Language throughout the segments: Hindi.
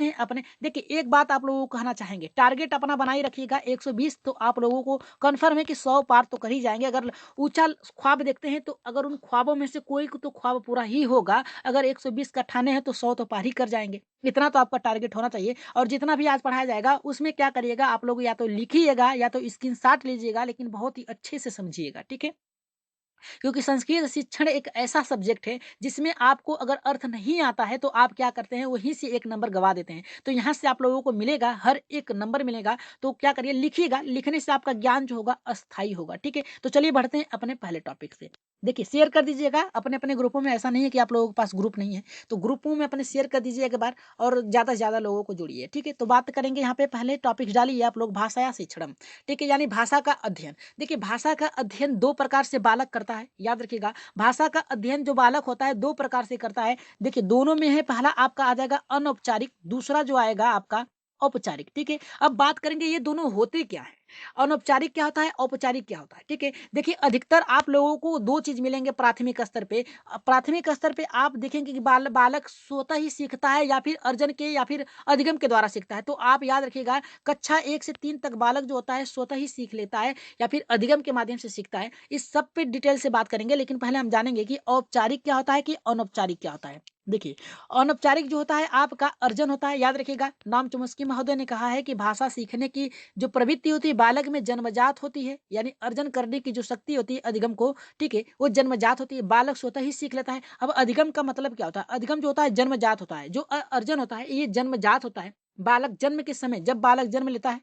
बढ़ते हैं अपने। देखिए एक बात आप लोगों को कहना चाहेंगे, टारगेट अपना बनाए रखिएगा 120, तो आप लोगों को कन्फर्म है कि 100 पार तो कर ही जाएँगे। अगर ऊँचा ख्वाब देखते हैं तो अगर उन ख्वाबों में से कोई को तो ख्वाब पूरा ही होगा। अगर 120 का ठाने हैं तो 100 तो पार ही कर जाएँगे। इतना तो आपका टारगेट होना चाहिए। और जितना भी आज पढ़ाया जाएगा उसमें क्या करिएगा, आप लोग या तो लिखिएगा या तो स्क्रीनशॉट लीजिएगा, लेकिन बहुत ही अच्छे से समझिएगा, ठीक है? क्योंकि संस्कृत शिक्षण एक ऐसा सब्जेक्ट है जिसमें आपको अगर अर्थ नहीं आता है तो आप क्या करते हैं, वहीं से 1 नंबर गँवा देते हैं। तो यहाँ से आप लोगों को मिलेगा, हर 1 नंबर मिलेगा। तो क्या करिए, लिखिएगा, लिखने से आपका ज्ञान जो होगा अस्थायी होगा, ठीक है? तो चलिए बढ़ते हैं अपने पहले टॉपिक से। देखिए शेयर कर दीजिएगा अपने-अपने ग्रुपों में, ऐसा नहीं है कि आप लोगों के पास ग्रुप नहीं है। तो ग्रुपों में अपने शेयर कर दीजिए एक बार, और ज़्यादा से ज़्यादा लोगों को जोड़िए, ठीक है? तो बात करेंगे यहाँ पे, पहले टॉपिक डालिए आप लोग, भाषाया शिक्षणम, ठीक है? यानी भाषा का अध्ययन। देखिए भाषा का अध्ययन 2 प्रकार से बालक करता है, याद रखिएगा। भाषा का अध्ययन जो बालक होता है 2 प्रकार से करता है। देखिए दोनों में है, पहला आपका आ जाएगा अनौपचारिक, दूसरा जो आएगा आपका औपचारिक, ठीक है? अब बात करेंगे ये दोनों होते क्या हैं? अनौपचारिक क्या होता है, औपचारिक क्या होता है, ठीक है? देखिए अधिकतर आप लोगों को 2 चीज़ मिलेंगे प्राथमिक स्तर पे। प्राथमिक स्तर पे आप देखेंगे कि बालक स्वतः ही सीखता है या फिर अर्जन के या फिर अधिगम के द्वारा सीखता है। तो आप याद रखिएगा, कक्षा 1 से 3 तक बालक जो होता है स्वतः ही सीख लेता है या फिर अधिगम के माध्यम से सीखता है। इस सब पे डिटेल से बात करेंगे, लेकिन पहले हम जानेंगे कि औपचारिक क्या होता है कि अनौपचारिक क्या होता है। देखिए, अनौपचारिक जो होता है आपका अर्जन होता है, याद रखिएगा। नाम चॉम्स्की महोदय ने कहा है कि भाषा सीखने की जो प्रवृत्ति होती है बालक में जन्मजात होती है, यानी अर्जन करने की जो शक्ति होती है अधिगम को, ठीक है, वो जन्मजात होती है, बालक स्वतः ही सीख लेता है। अब अधिगम का मतलब क्या होता है? अधिगम जो होता है जन्मजात होता है, जो अर्जन होता है ये जन्मजात होता है। बालक जन्म के समय, जब बालक जन्म लेता है,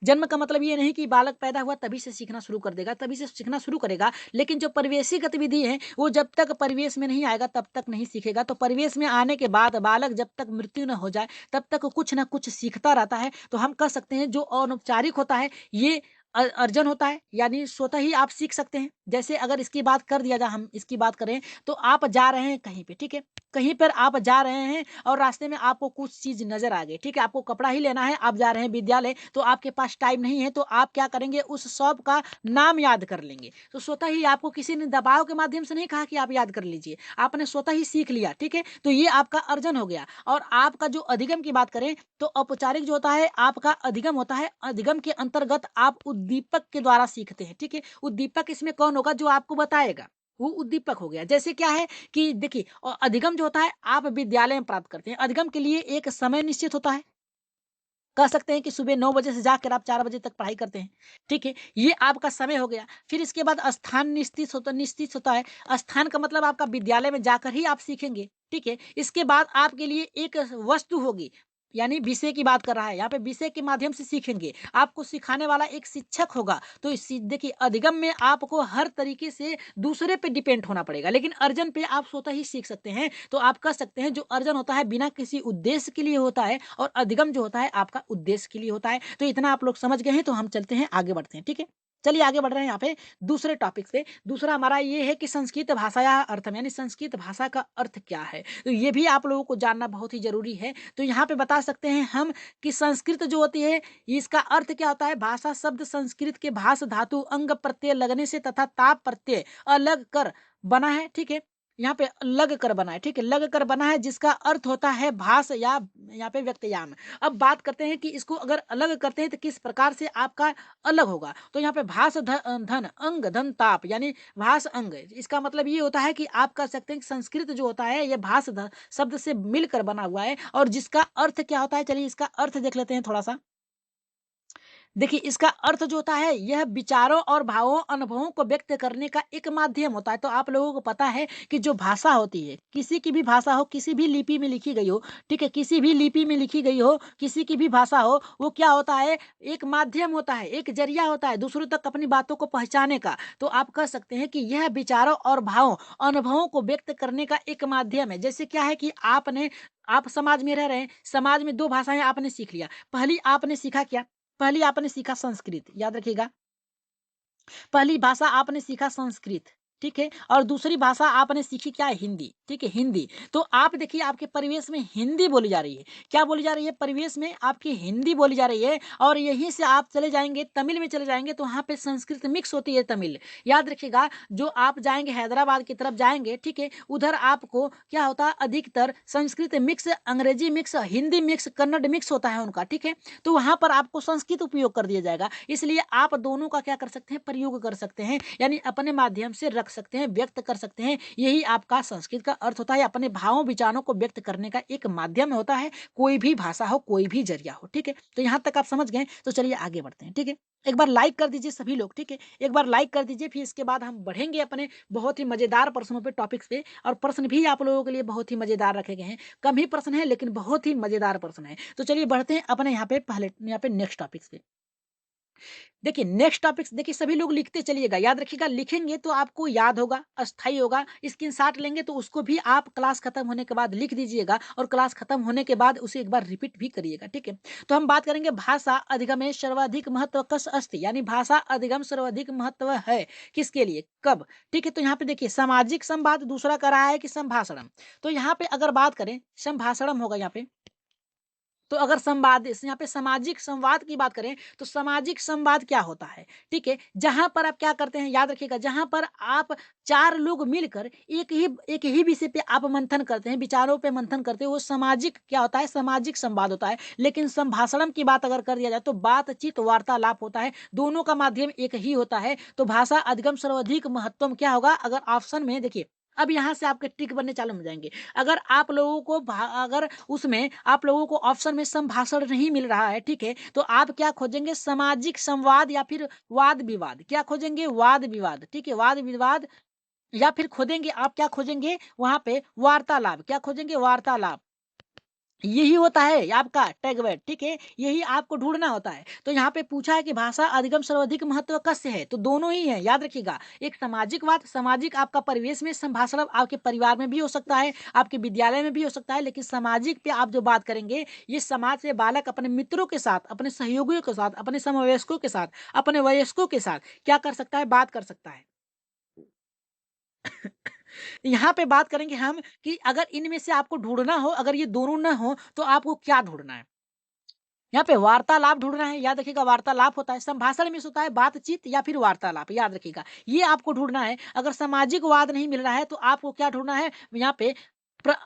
जन्म का मतलब ये नहीं कि बालक पैदा हुआ तभी से सीखना शुरू कर देगा, तभी से सीखना शुरू करेगा, लेकिन जो परिवेशी गतिविधि है वो जब तक परिवेश में नहीं आएगा तब तक नहीं सीखेगा। तो परिवेश में आने के बाद बालक जब तक मृत्यु न हो जाए तब तक कुछ ना कुछ सीखता रहता है। तो हम कह सकते हैं जो अनौपचारिक होता है ये अर्जन होता है, यानी स्वतः ही आप सीख सकते हैं। जैसे अगर इसकी बात कर दिया जाए, हम इसकी बात करें, तो आप जा रहे हैं कहीं पे, ठीक है? कहीं पर आप जा रहे हैं और रास्ते में आपको कुछ चीज़ नज़र आ गई, ठीक है? आपको कपड़ा ही लेना है, आप जा रहे हैं विद्यालय, तो आपके पास टाइम नहीं है, तो आप क्या करेंगे, उस शॉप का नाम याद कर लेंगे। तो स्वतः ही आपको किसी ने दबाव के माध्यम से नहीं कहा कि आप याद कर लीजिए, आपने स्वतः ही सीख लिया, ठीक है? तो ये आपका अर्जन हो गया। और आपका जो अधिगम की बात करें, तो औपचारिक जो होता है आपका अधिगम होता है। अधिगम के अंतर्गत आप उद्दीपक के द्वारा सीखते हैं, ठीक है? उद्दीपक इसमें कौन होगा, जो आपको बताएगा, वो उद्दीपक हो गया। जैसे क्या है कि देखिए, अधिगम जो होता है आप विद्यालय में प्राप्त करते हैं। अधिगम के लिए एक समय निश्चित होता है। कह सकते हैं कि सुबह 9 बजे से जाकर आप 4 बजे तक पढ़ाई करते हैं, ठीक है? ये आपका समय हो गया। फिर इसके बाद स्थान निश्चित होता है। स्थान का मतलब आपका विद्यालय में जाकर ही आप सीखेंगे, ठीक है? इसके बाद आपके लिए एक वस्तु होगी, यानी विषय की बात कर रहा है, यहाँ पे विषय के माध्यम से सीखेंगे। आपको सिखाने वाला एक शिक्षक होगा। तो देखिए अधिगम में आपको हर तरीके से दूसरे पे डिपेंड होना पड़ेगा, लेकिन अर्जन पे आप स्वतः ही सीख सकते हैं। तो आप कह सकते हैं जो अर्जन होता है बिना किसी उद्देश्य के लिए होता है, और अधिगम जो होता है आपका उद्देश्य के लिए होता है। तो इतना आप लोग समझ गए हैं, तो हम चलते हैं आगे बढ़ते हैं, ठीक है? चलिए आगे बढ़ रहे हैं यहाँ पे दूसरे टॉपिक पे। दूसरा हमारा ये है कि संस्कृत भाषाया अर्थम, यानी संस्कृत भाषा का अर्थ क्या है? तो ये भी आप लोगों को जानना बहुत ही ज़रूरी है। तो यहाँ पे बता सकते हैं हम कि संस्कृत जो होती है, इसका अर्थ क्या होता है? भाषा शब्द संस्कृत के भाष धातु अंग प्रत्यय लगने से तथा ताप प्रत्यय अलग कर बना है, ठीक है? यहाँ पे लग कर बना है, ठीक है? लग कर बना है, जिसका अर्थ होता है भास या यहाँ पे व्यक्तयान। अब बात करते हैं कि इसको अगर अलग करते हैं तो किस प्रकार से आपका अलग होगा। तो यहाँ पे धन अंग धन ताप, यानी भास अंग, इसका मतलब ये होता है कि आप कह सकते हैं कि संस्कृत जो होता है ये शब्द से मिलकर बना हुआ है, और जिसका अर्थ क्या होता है, चलिए इसका अर्थ देख लेते हैं थोड़ा सा। देखिए इसका अर्थ जो होता है यह विचारों और भावों अनुभवों को व्यक्त करने का एक माध्यम होता है। तो आप लोगों को पता है कि जो भाषा होती है, किसी की भी भाषा हो, किसी भी लिपि में लिखी गई हो, ठीक है, किसी भी लिपि में लिखी गई हो, किसी की भी भाषा हो, वो क्या होता है, एक माध्यम होता है, एक जरिया होता है दूसरों तक अपनी बातों को पहुंचाने का। तो आप कह सकते हैं कि यह विचारों और भावों अनुभवों को व्यक्त करने का एक माध्यम है। जैसे क्या है कि आप समाज में रह रहे हैं, समाज में दो भाषाएं आपने सीख लिया। पहली आपने सीखा क्या? पहली आपने सीखा संस्कृत, याद रखिएगा। पहली भाषा आपने सीखा संस्कृत, ठीक है, और दूसरी भाषा आपने सीखी क्या है? हिंदी, ठीक है, हिंदी। तो आप देखिए आपके परिवेश में हिंदी बोली जा रही है। क्या बोली जा रही है? परिवेश में आपकी हिंदी बोली जा रही है और यहीं से आप चले जाएँगे तमिल में चले जाएँगे तो वहाँ पे संस्कृत मिक्स होती है तमिल। याद रखिएगा जो आप जाएँगे हैदराबाद की तरफ जाएँगे, ठीक है, उधर आपको क्या होता है अधिकतर संस्कृत मिक्स, अंग्रेजी mix, Hindi mix, Kannada mix होता है उनका, ठीक है। तो वहाँ पर आपको संस्कृत उपयोग कर दिया जाएगा। इसलिए आप दोनों का क्या कर सकते हैं? प्रयोग कर सकते हैं। यानी अपने माध्यम से रख सकते हैं, व्यक्त कर सकते हैं। यही आपका संस्कृत का अर्थ होता है, अपने भावों विचारों को व्यक्त करने का एक माध्यम होता है, कोई भी भाषा हो, कोई भी ज़रिया हो, ठीक है? तो यहाँ तक आप समझ गए, तो चलिए आगे बढ़ते हैं, ठीक है? एक बार लाइक कर दीजिए सभी लोग, ठीक है? एक बार लाइक कर दीजिए, फिर इसके बाद हम बढ़ेंगे अपने बहुत ही मज़ेदार प्रश्नों पे, टॉपिक्स पे और प्रश्न भी आप लोगों के लिए बहुत ही मज़ेदार रखे गए हैं। कम ही प्रश्न हैं, लेकिन बहुत ही मज़ेदार प्रश्न हैं। तो चलिए बढ़ते हैं अपने यहाँ पे नेक्स्ट टॉपिक्स पे। देखिए नेक्स्ट टॉपिक्स देखिए सभी लोग लिखते चलिएगा, याद रखिएगा लिखेंगे तो आपको याद होगा, अस्थायी होगा। स्क्रीनशॉट लेंगे तो उसको भी आप क्लास खत्म होने के बाद लिख दीजिएगा और क्लास खत्म होने के बाद उसे एक बार रिपीट भी करिएगा, ठीक है? तो हम बात करेंगे भाषा अधिगमे सर्वाधिक महत्व कस अस्ति, यानी भाषा अधिगम सर्वाधिक महत्व है किसके लिए, कब? ठीक है, तो यहाँ पे देखिए सामाजिक संवाद दूसरा कह रहा है कि संभाषणम। तो यहाँ पे अगर बात करें संभाषणम होगा यहाँ पे। तो अगर संवाद इस यहाँ पे सामाजिक संवाद की बात करें तो सामाजिक संवाद क्या होता है? ठीक है, जहाँ पर आप क्या करते हैं याद रखिएगा, जहाँ पर आप 4 लोग मिलकर एक ही विषय पे आप मंथन करते हैं, विचारों पे मंथन करते हैं, वो सामाजिक क्या होता है? सामाजिक संवाद होता है। लेकिन संभाषण की बात अगर कर दिया जाए तो बातचीत वार्तालाप होता है, दोनों का माध्यम एक ही होता है। तो भाषा अधिगम सर्वाधिक महत्तम क्या होगा? अगर ऑप्शन में देखिए, अब यहाँ से आपके ट्रिक बनने चालू हो जाएँगे। अगर आप लोगों को अगर उसमें आप लोगों को ऑप्शन में संभाषण नहीं मिल रहा है, ठीक है? तो आप क्या खोजेंगे? सामाजिक संवाद या फिर वाद-विवाद। क्या खोजेंगे? वाद-विवाद, ठीक है? वाद-विवाद या फिर खोदेंगे आप क्या खोजेंगे? वहाँ पे वार्तालाप। क्या खोजेंगे? वार्तालाप। यही होता है आपका टैगवर्ड, ठीक है? यही आपको ढूँढना होता है। तो यहाँ पे पूछा है कि भाषा अधिगम सर्वाधिक महत्व कस्य है? तो दोनों ही हैं, याद रखिएगा। एक सामाजिक बात, सामाजिक आपका परिवेश में संभाषण आपके परिवार में भी हो सकता है, आपके विद्यालय में भी हो सकता है, लेकिन सामाजिक पे आप जो बात करेंगे, ये समाज से बालक अपने मित्रों के साथ, अपने सहयोगियों के साथ, अपने समवयस्कों के साथ, अपने वयस्कों के साथ क्या कर सकता है? बात कर सकता है। यहाँ पे बात करेंगे हम कि अगर इनमें से आपको ढूँढना हो, अगर ये दोनों ना हो, तो आपको क्या ढूँढना है? यहाँ पे वार्तालाप ढूँढना है, याद रखिएगा वार्तालाप होता है, संभाषण में होता है बातचीत या फिर वार्तालाप, याद रखिएगा। ये आपको ढूँढना है, अगर सामाजिक वाद नहीं मिल रहा है, तो आपको क्या ढूँढना है? यहाँ पे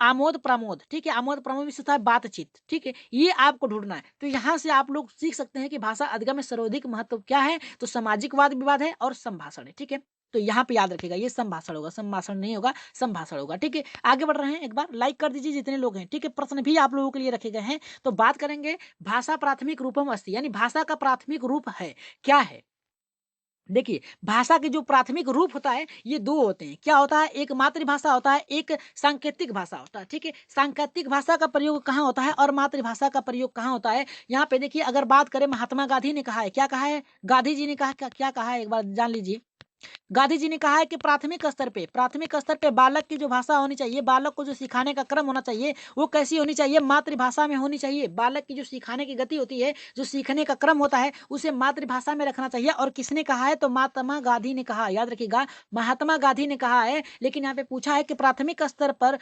आमोद-प्रमोद, ठीक है? आमोद-प्रमोद में से होता है बातचीत, ठीक है? ये आपको ढूँढना है। तो यहाँ से आप लोग सीख सकते हैं कि भाषा अधिगम में सर्वाधिक महत्व क्या है? तो सामाजिक वाद-विवाद है और संभाषण है, ठीक है? तो यहाँ पे याद रखिएगा ये संभाषण होगा, संभाषण नहीं होगा, संभाषण होगा, ठीक है? आगे बढ़ रहे हैं, एक बार लाइक कर दीजिए जितने लोग हैं, ठीक है? प्रश्न भी आप लोगों के लिए रखे गए हैं। तो बात करेंगे भाषा प्राथमिक रूपम अस्ति, यानी भाषा का प्राथमिक रूप है, क्या है? देखिए, भाषा के जो प्राथमिक रूप होता है, ये 2 होते हैं। क्या होता है? एक मातृभाषा होता है, एक सांकेतिक भाषा होता है, ठीक है? सांकेतिक भाषा का प्रयोग कहाँ होता है और मातृभाषा का प्रयोग कहाँ होता है? यहाँ पे देखिए अगर बात करें महात्मा गांधी ने कहा है, क्या कहा है? गांधी जी ने कहा क्या कहा है? एक बार जान लीजिए। गांधी जी ने कहा है कि प्राथमिक स्तर पे बालक की जो भाषा होनी चाहिए, बालक को जो सिखाने का क्रम होना चाहिए, वो कैसी होनी चाहिए? मातृभाषा में होनी चाहिए। बालक की जो सिखाने की गति होती है, जो सीखने का क्रम होता है, उसे मातृभाषा में रखना चाहिए। और किसने कहा है? तो महात्मा गांधी ने कहा, याद रखिएगा, महात्मा गांधी ने कहा है। लेकिन यहाँ पे पूछा है कि प्राथमिक स्तर पर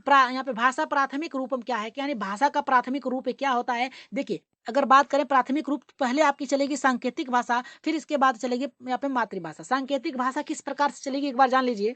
यहाँ पे भाषा प्राथमिक रूपम क्या है? यानी भाषा का प्राथमिक रूप क्या होता है? देखिए, अगर बात करें प्राथमिक रूप, तो पहले आपकी चलेगी सांकेतिक भाषा, फिर इसके बाद चलेगी यहाँ पे मातृभाषा। सांकेतिक भाषा किस प्रकार से चलेगी एक बार जान लीजिए।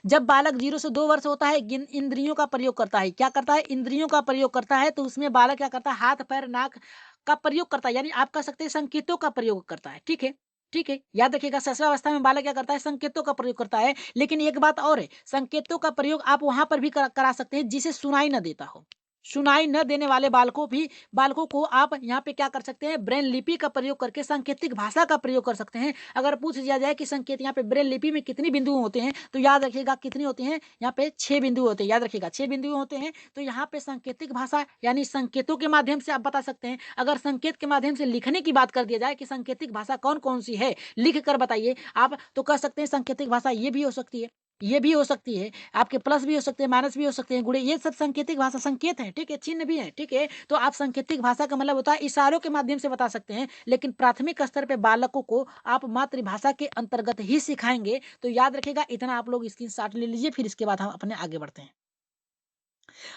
जब बालक 0 से 2 वर्ष होता है, इंद्रियों का प्रयोग करता है। क्या करता है? इंद्रियों का प्रयोग करता है। तो उसमें बालक क्या करता है? हाथ, पैर, नाक का प्रयोग करता है। यानी आप कह सकते हैं संकेतों का प्रयोग करता है। ठीक है? ठीक है? याद रखिएगा शिशुअवस्था में बालक क्या करता है? संकेतों का प्रयोग करता है। लेकिन एक बात और है, संकेतों का प्रयोग आप वहाँ पर भी करा सकते हैं जिसे सुनाई ना देता हो। सुनाई न देने वाले बालकों को आप यहाँ पे क्या कर सकते हैं? ब्रेन लिपि का प्रयोग करके सांकेतिक भाषा का प्रयोग कर सकते हैं। अगर पूछ दिया जाए कि संकेत यहाँ पे ब्रेन लिपि में कितनी बिंदु होते हैं, तो याद रखिएगा कितनी होती हैं? यहाँ पे 6 बिंदु होते हैं, याद रखिएगा 6 बिंदु होते हैं। तो यहाँ पे सांकेतिक भाषा यानी संकेतों के माध्यम से आप बता सकते हैं। अगर संकेत के माध्यम से लिखने की बात कर दिया जाए कि सांकेतिक भाषा कौन-कौन सी है, लिख कर बताइए आप, तो कह सकते हैं सांकेतिक भाषा ये भी हो सकती है। ये भी हो सकती है, आपके प्लस भी हो सकते हैं, माइनस भी हो सकते हैं, गुणे, ये सब सांकेतिक भाषा संकेत हैं, ठीक है? चिन्ह भी हैं, ठीक है? तो आप सांकेतिक भाषा का मतलब होता है इशारों के माध्यम से बता सकते हैं, लेकिन प्राथमिक स्तर पे बालकों को आप मातृभाषा के अंतर्गत ही सिखाएँगे। तो याद रखिएगा, इतना आप लोग स्क्रीनशॉट ले लीजिए, फिर इसके बाद हम अपने आगे बढ़ते हैं।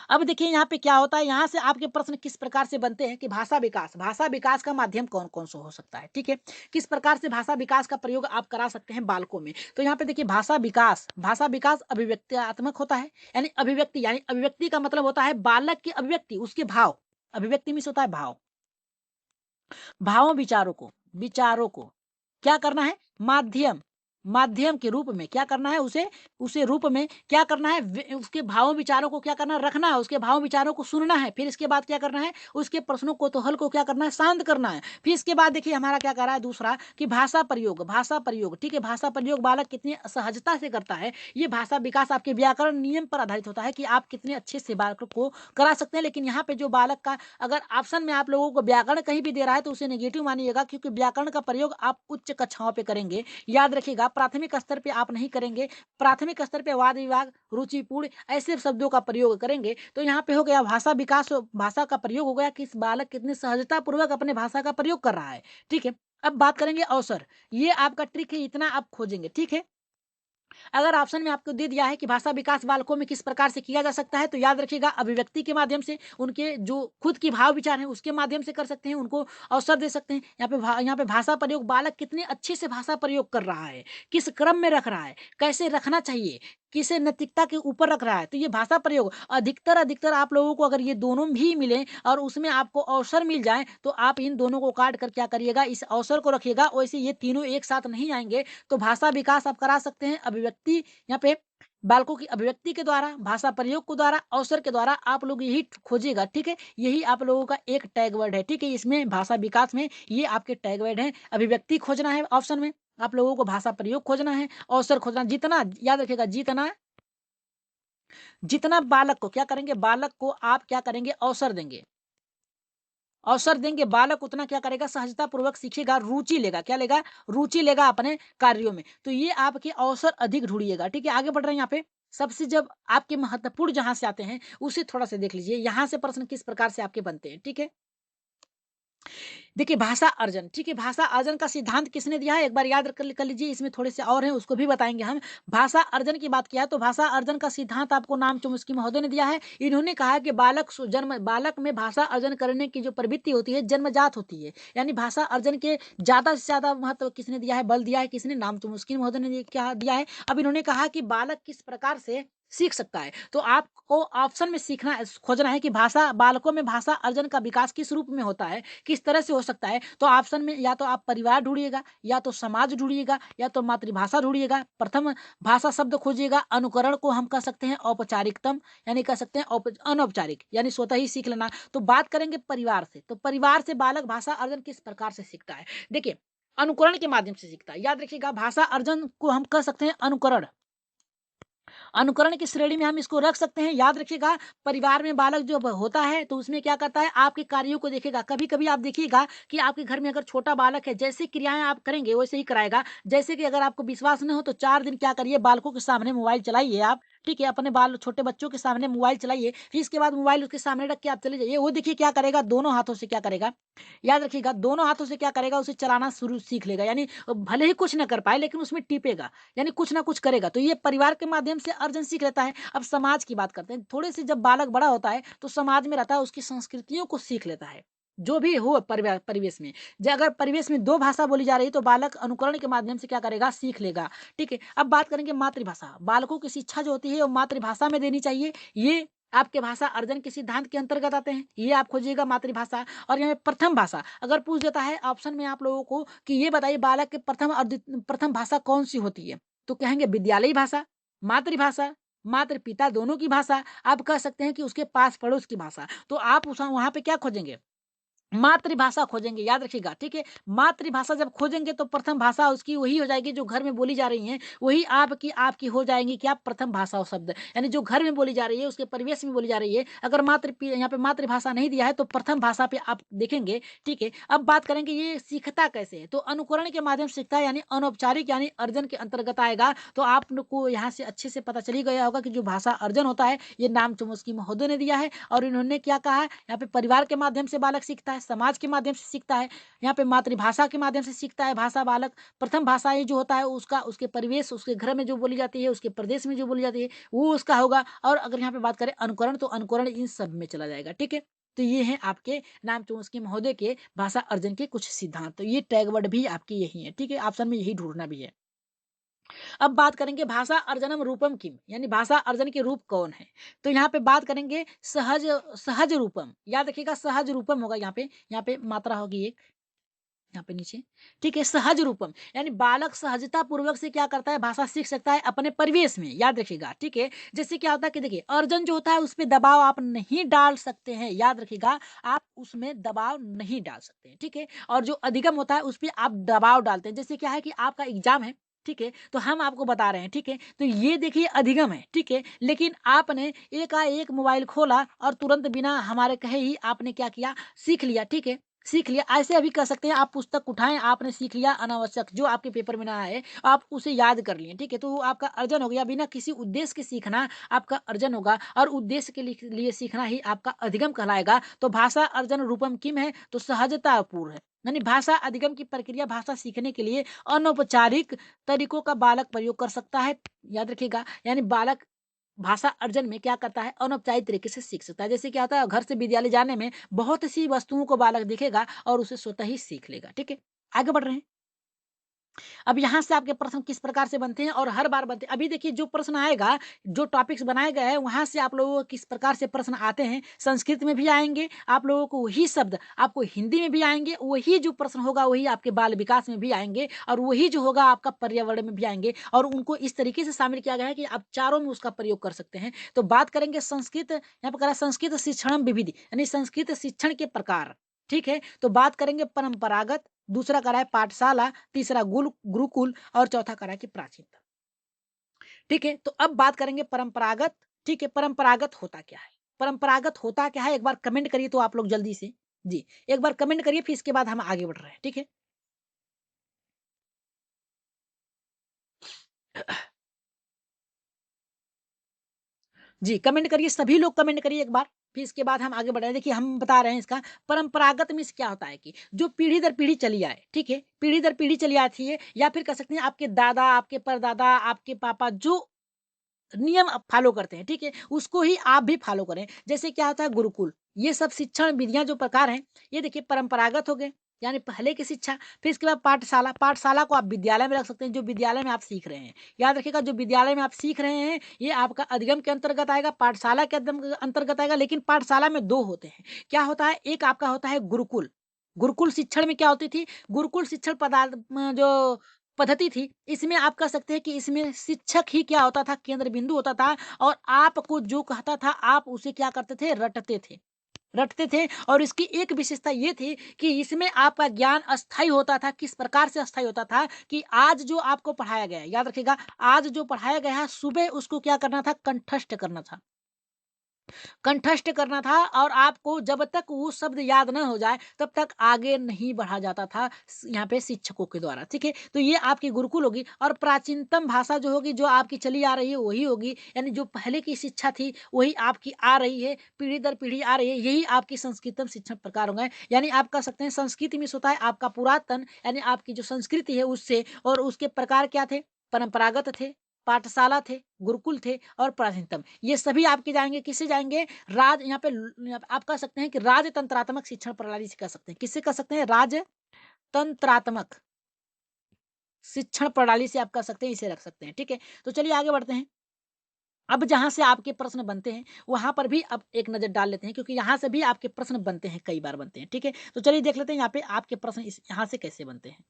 अब देखिए यहाँ पे क्या होता है, यहाँ से आपके प्रश्न किस प्रकार से बनते हैं कि भाषा विकास का माध्यम कौन-कौन सा हो सकता है, ठीक है? किस प्रकार से भाषा विकास का प्रयोग आप करा सकते हैं बालकों में। तो यहाँ पे देखिए भाषा विकास अभिव्यक्त्यात्मक होता है, यानी अभिव्यक्ति का मतलब होता है बालक की अभिव्यक्ति, उसके भाव। अभिव्यक्ति मीन्स होता है भाव। भावों विचारों को क्या करना है? माध्यम माध्यम के रूप में क्या करना है? उसे उसे रूप में क्या करना है? उसके भावों विचारों को क्या करना है? रखना है, उसके भाव विचारों को सुनना है। फिर इसके बाद क्या करना है? उसके प्रश्नों को, कुतूहल को क्या करना है? शांत करना है। फिर इसके बाद देखिए हमारा क्या कर रहा है दूसरा, कि भाषा प्रयोग, ठीक है? भाषा प्रयोग बालक कितनी सहजता से करता है, ये भाषा विकास आपके व्याकरण नियम पर आधारित होता है कि आप कितने अच्छे से बालक को करा सकते हैं। लेकिन यहाँ पे जो बालक का अगर ऑप्शन में आप लोगों को व्याकरण कहीं भी दे रहा है तो उसे नेगेटिव मानिएगा, क्योंकि व्याकरण का प्रयोग आप उच्च कक्षाओं पे करेंगे। याद रखिएगा, प्राथमिक स्तर पे आप नहीं करेंगे। प्राथमिक स्तर पे वाद विवाद, रुचिपूर्ण ऐसे शब्दों का प्रयोग करेंगे। तो यहाँ पे हो गया भाषा विकास, भाषा का प्रयोग हो गया कि इस बालक कितने सहजता पूर्वक अपने भाषा का प्रयोग कर रहा है, ठीक है? अब बात करेंगे अवसर। ये आपका ट्रिक है, इतना आप खोजेंगे, ठीक है? अगर ऑप्शन में आपको दे दिया है कि भाषा विकास बालकों में किस प्रकार से किया जा सकता है, तो याद रखिएगा अभिव्यक्ति के माध्यम से, उनके जो खुद की भाव विचार हैं उसके माध्यम से कर सकते हैं, उनको अवसर दे सकते हैं। यहाँ पे भाषा प्रयोग, बालक कितने अच्छे से भाषा प्रयोग कर रहा है, किस क्रम में रख रहा है, कैसे रखना चाहिए, किसे नैतिकता के ऊपर रख रहा है। तो ये भाषा प्रयोग अधिकतर आप लोगों को अगर ये दोनों भी मिले और उसमें आपको अवसर मिल जाए, तो आप इन दोनों को काट कर क्या करिएगा, इस अवसर को रखिएगा। वैसे ये तीनों एक साथ नहीं आएंगे। तो भाषा विकास आप करा सकते हैं, अभिव्यक्ति यहाँ पे बालकों की अभिव्यक्ति के द्वारा, भाषा प्रयोग के द्वारा, अवसर के द्वारा आप लोग यही खोजिएगा, ठीक है? यही आप लोगों का एक टैग वर्ड है, ठीक है? इसमें भाषा विकास में ये आपके टैग वर्ड है। अभिव्यक्ति खोजना है ऑप्शन में, आप लोगों को भाषा प्रयोग खोजना है, अवसर खोजना। जितना याद रखिएगा, जितना जितना बालक को क्या करेंगे, बालक को आप क्या करेंगे, अवसर देंगे, बालक उतना क्या करेगा, सहजता पूर्वक सीखेगा, रुचि लेगा, क्या लेगा, रुचि लेगा अपने कार्यों में। तो ये आपके अवसर अधिक ढूंढिएगा, ठीक है? आगे बढ़ रहे हैं यहाँ पे। सबसे जब आपके महत्वपूर्ण जहां से आते हैं उसे थोड़ा सा देख लीजिए, यहां से प्रश्न किस प्रकार से आपके बनते हैं, ठीक है? देखिए भाषा अर्जन, ठीक है? भाषा अर्जन का सिद्धांत किसने दिया है, एक बार याद कर लीजिए। इसमें थोड़े से और हैं, उसको भी बताएंगे हम। भाषा अर्जन की बात किया है, तो भाषा अर्जन का सिद्धांत आपको नाम चोम्स्की महोदय ने दिया है। इन्होंने कहा कि बालक में भाषा अर्जन करने की जो प्रवृत्ति होती है जन्मजात होती है। यानी भाषा अर्जन के ज्यादा से ज्यादा महत्व किसने दिया है, बल दिया है किसने, नाम चोम्स्की महोदय ने क्या दिया है। अब इन्होंने कहा कि बालक किस प्रकार से सीख सकता है। तो आपको ऑप्शन में खोजना है कि भाषा बालकों में भाषा अर्जन का विकास किस रूप में होता है, किस तरह से हो सकता है। तो ऑप्शन में या तो आप परिवार ढूंढिएगा, या तो समाज ढूंढिएगा, या तो मातृभाषा ढूंढिएगा। प्रथम भाषा शब्द खोजिएगा। अनुकरण को हम कह सकते हैं औपचारिकतम, यानी कह सकते हैं अनौपचारिक, यानी स्वतः ही सीख लेना। तो बात करेंगे परिवार से, तो परिवार से बालक भाषा अर्जन किस प्रकार से सीखता है। देखिए, अनुकरण के माध्यम से सीखता है। याद रखिएगा, भाषा अर्जन को हम कह सकते हैं अनुकरण। अनुकरण की श्रेणी में हम इसको रख सकते हैं। याद रखिएगा, परिवार में बालक जो होता है तो उसमें क्या करता है, आपके कार्यों को देखेगा। कभी कभी आप देखिएगा कि आपके घर में अगर छोटा बालक है, जैसे क्रियाएं आप करेंगे वैसे ही कराएगा। जैसे कि अगर आपको विश्वास न हो तो 4 दिन क्या करिए, बालकों के सामने मोबाइल चलाइए आप, ठीक है? अपने बाल छोटे बच्चों के सामने मोबाइल चलाइए, फिर इसके बाद मोबाइल उसके सामने रख के आप चले जाइए। वो देखिए क्या करेगा, दोनों हाथों से क्या करेगा, याद रखिएगा, दोनों हाथों से क्या करेगा, उसे चलाना शुरू सीख लेगा। यानी भले ही कुछ ना कर पाए लेकिन उसमें टिपेगा, यानी कुछ ना कुछ करेगा। तो ये परिवार के माध्यम से अर्जन सीख लेता है। अब समाज की बात करते हैं। थोड़े से जब बालक बड़ा होता है तो समाज में रहता है, उसकी संस्कृतियों को सीख लेता है। जो भी हो परिवेश में, अगर परिवेश में दो भाषा बोली जा रही है तो बालक अनुकरण के माध्यम से क्या करेगा, सीख लेगा, ठीक है? अब बात करेंगे मातृभाषा। बालकों की शिक्षा जो होती है वो मातृभाषा में देनी चाहिए। ये आपके भाषा अर्जन के सिद्धांत के अंतर्गत आते हैं। ये आप खोजिएगा मातृभाषा। और यहाँ पे प्रथम भाषा अगर पूछ देता है ऑप्शन में आप लोगों को कि ये बताइए बालक के प्रथम भाषा कौन सी होती है, तो कहेंगे विद्यालयी भाषा, मातृभाषा, मातृ पिता दोनों की भाषा। आप कह सकते हैं कि उसके पास पड़ोस की भाषा। तो आप वहां पे क्या खोजेंगे, मातृभाषा खोजेंगे, याद रखिएगा, ठीक है? मातृभाषा जब खोजेंगे तो प्रथम भाषा उसकी वही हो जाएगी जो घर में बोली जा रही हैं, वही आपकी आपकी हो जाएँगी क्या प्रथम भाषा और शब्द। यानी जो घर में बोली जा रही है, उसके परिवेश में बोली जा रही है, अगर यहाँ पे मातृभाषा नहीं दिया है तो प्रथम भाषा पे आप देखेंगे, ठीक है? अब बात करेंगे ये सीखता कैसे है? तो अनुकरण के माध्यम से सीखता है यानी अनौपचारिक यानी अर्जन के अंतर्गत आएगा। तो आप लोग को यहाँ से अच्छे से पता चल ही गया होगा कि जो भाषा अर्जन होता है, ये नाम चुमस्की महोदय ने दिया है और इन्होंने क्या कहा है, यहाँ पे परिवार के माध्यम से बालक सीखता है, समाज के माध्यम से सीखता है, यहाँ पे मातृभाषा के माध्यम से सीखता है भाषा बालक। प्रथम भाषा ये जो होता है उसका उसके परिवेश, उसके घर में जो बोली जाती है, उसके प्रदेश में जो बोली जाती है, वो उसका होगा। और अगर यहाँ पे बात करें अनुकरण, तो अनुकरण इन सब में चला जाएगा, ठीक है? तो ये हैं आपके नाम चुमस्की महोदय के भाषा अर्जन के कुछ सिद्धांत। तो ये टैग वर्ड भी आपकी यही है, ठीक है? ऑप्शन में यही ढूँढना भी है। अब बात करेंगे भाषा अर्जनम रूपम किम, यानी भाषा अर्जन के रूप कौन है? तो यहाँ पे बात करेंगे सहज सहज रूपम, याद रखिएगा सहज रूपम होगा यहाँ पे मात्रा होगी एक, यहाँ पे नीचे, ठीक है? सहज रूपम यानी बालक सहजता पूर्वक से क्या करता है, भाषा सीख सकता है अपने परिवेश में, याद रखिएगा, ठीक है? जैसे क्या होता है कि देखिए अर्जन जो होता है उस पे दबाव आप नहीं डाल सकते हैं, याद रखिएगा, आप उसमें दबाव नहीं डाल सकते हैं, ठीक है? और जो अधिगम होता है उस पे आप दबाव डालते हैं। जैसे क्या है कि आपका एग्जाम है, ठीक है? तो हम आपको बता रहे हैं, ठीक है? तो ये देखिए अधिगम है, ठीक है? लेकिन आपने एकाएक मोबाइल खोला और तुरंत बिना हमारे कहे ही आपने क्या किया, सीख लिया, ठीक है? सीख लिया। ऐसे अभी कर सकते हैं, आप पुस्तक उठाएँ, आपने सीख लिया अनावश्यक, जो आपके पेपर में ना आए, आप उसे याद कर लिए, ठीक है? तो वो आपका अर्जन हो गया, बिना किसी उद्देश्य के सीखना आपका अर्जन होगा और उद्देश्य के लिए सीखना ही आपका अधिगम कहलाएगा। तो भाषा अर्जन रूपम किम है, तो सहजतापूर्ण है। यानी भाषा अधिगम की प्रक्रिया भाषा सीखने के लिए अनौपचारिक तरीकों का बालक प्रयोग कर सकता है, याद रखिएगा। यानी बालक भाषा अर्जन में क्या करता है, अनौपचारिक तरीके से सीख सकता है। जैसे क्या होता है, घर से विद्यालय जाने में बहुत सी वस्तुओं को बालक दिखेगा और उसे स्वतः ही सीख लेगा, ठीक है? आगे बढ़ रहे हैं। अब यहाँ से आपके प्रश्न किस प्रकार से बनते हैं और हर बार बनते हैं। अभी देखिए जो प्रश्न आएगा, जो टॉपिक्स बनाए गए हैं, वहाँ से आप लोगों को किस प्रकार से प्रश्न आते हैं। संस्कृत में भी आएँगे, आप लोगों को वही शब्द आपको हिंदी में भी आएँगे, वही जो प्रश्न होगा वही आपके बाल विकास में भी आएँगे और वही जो होगा आपका पर्यावरण में भी आएँगे और उनको इस तरीके से शामिल किया गया है कि आप चारों में उसका प्रयोग कर सकते हैं। तो बात करेंगे संस्कृत, यहाँ पे कह रहा है संस्कृत शिक्षणम विविधि, यानी संस्कृत शिक्षण के प्रकार, ठीक है? तो बात करेंगे परंपरागत, दूसरा करा है पाठशाला, तीसरा गुरुकुल और चौथा करा है कि प्राचीनता। ठीक है? तो अब बात करेंगे परंपरागत, ठीक है? परंपरागत होता क्या है? परंपरागत होता क्या है? एक बार कमेंट करिए तो आप लोग जल्दी से। जी, एक बार कमेंट करिए फिर इसके बाद हम आगे बढ़ रहे हैं, ठीक है? जी, कमेंट करिए, सभी लोग कमेंट करिए एक बार, फिर इसके बाद हम आगे बढ़ रहे हैं। देखिए हम बता रहे हैं इसका परंपरागत मीन्स क्या होता है कि जो पीढ़ी दर पीढ़ी चली आए, ठीक है? पीढ़ी दर पीढ़ी चली आती है या फिर कह सकते हैं आपके दादा, आपके परदादा, आपके पापा जो नियम आप फॉलो करते हैं, ठीक है? उसको ही आप भी फॉलो करें। जैसे क्या होता है गुरुकुल, ये सब शिक्षण विधियाँ जो प्रकार हैं, ये देखिए परंपरागत हो गए, यानी पहले की शिक्षा। फिर इसके बाद पाठशाला, पाठशाला को आप विद्यालय में रख सकते हैं, जो विद्यालय में आप सीख रहे हैं। याद रखिएगा जो विद्यालय में आप सीख रहे हैं, ये आपका अधिगम के अंतर्गत आएगा, पाठशाला के अंतर्गत आएगा, लेकिन पाठशाला में 2 होते हैं। क्या होता है? एक आपका होता है गुरुकुल। गुरुकुल शिक्षण में क्या होती थी? गुरुकुल शिक्षण जो पद्धति थी, इसमें आप कह सकते हैं कि इसमें शिक्षक ही क्या होता था, केंद्र बिंदु होता था और आपको जो कहता था, आप उसे क्या करते थे, रटते थे। रटते थे और इसकी एक विशेषता ये थी कि इसमें आपका ज्ञान अस्थायी होता था। किस प्रकार से अस्थायी होता था कि आज जो आपको पढ़ाया गया है, याद रखिएगा, आज जो पढ़ाया गया है, सुबह उसको क्या करना था, कंठस्थ करना था। कंठस्थ करना था और आपको जब तक वो शब्द याद न हो जाए तब तक आगे नहीं बढ़ा जाता था यहाँ पे शिक्षकों के द्वारा, ठीक है? तो ये आपकी गुरुकुल होगी और प्राचीनतम भाषा जो होगी, जो आपकी चली आ रही है वही होगी, यानी जो पहले की शिक्षा थी वही आपकी आ रही है, पीढ़ी दर पीढ़ी आ रही है, यही आपकी संस्कृतम शिक्षण प्रकार होंगे। यानी आप कह सकते हैं संस्कृति में होता है आपका पुरातन, यानी आपकी जो संस्कृति है उससे, और उसके प्रकार क्या थे, परंपरागत थे, पाठशाला थे, गुरुकुल थे और प्राचीनतम। ये सभी आपके जाएँगे, किससे जाएँगे? राज यहाँ पे आप कह सकते हैं कि राजतंत्रात्मक शिक्षण प्रणाली से कह सकते हैं। किससे कह सकते हैं? राजतंत्रात्मक शिक्षण प्रणाली से आप कह सकते हैं, इसे रख सकते हैं, ठीक है? तो चलिए आगे बढ़ते हैं। अब जहाँ से आपके प्रश्न बनते हैं, वहाँ पर भी अब एक नज़र डाल लेते हैं, क्योंकि यहाँ से भी आपके प्रश्न बनते हैं, कई बार बनते हैं, ठीक है? तो चलिए देख लेते हैं यहाँ पे आपके प्रश्न इस यहाँ से कैसे बनते हैं।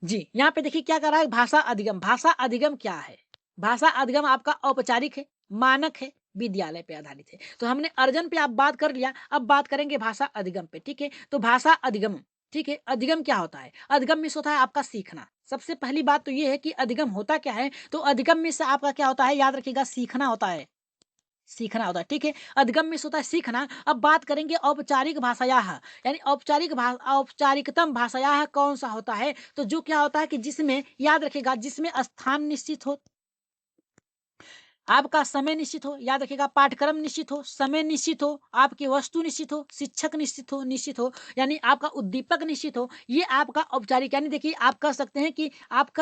जी, यहाँ पे देखिए क्या कर रहा है, भाषा अधिगम। भाषा अधिगम क्या है? भाषा अधिगम आपका औपचारिक है, मानक है, विद्यालय पे आधारित है। तो हमने अर्जन पे आप बात कर लिया, अब बात करेंगे भाषा अधिगम पे, ठीक है? तो भाषा अधिगम, ठीक है? अधिगम क्या होता है? अधिगम मीन्स होता है आपका सीखना। सबसे पहली बात तो ये है कि अधिगम होता क्या है? तो अधिगम में से आपका क्या होता है? याद रखिएगा, सीखना होता है। सीखना होता है, ठीक है? अधिगम मीन्स होता है सीखना। अब बात करेंगे औपचारिक भाषायाः, यानी औपचारिकतम भाषायाः कौन-सा होता है? तो जो क्या होता है कि जिसमें याद रखिएगा, जिसमें स्थान निश्चित हो, आपका समय निश्चित हो, याद रखिएगा, पाठ्यक्रम निश्चित हो, समय निश्चित हो, आपकी वस्तु निश्चित हो, शिक्षक निश्चित हो, यानी आपका उद्दीपक निश्चित हो, ये आपका औपचारिक, यानी देखिए आप कह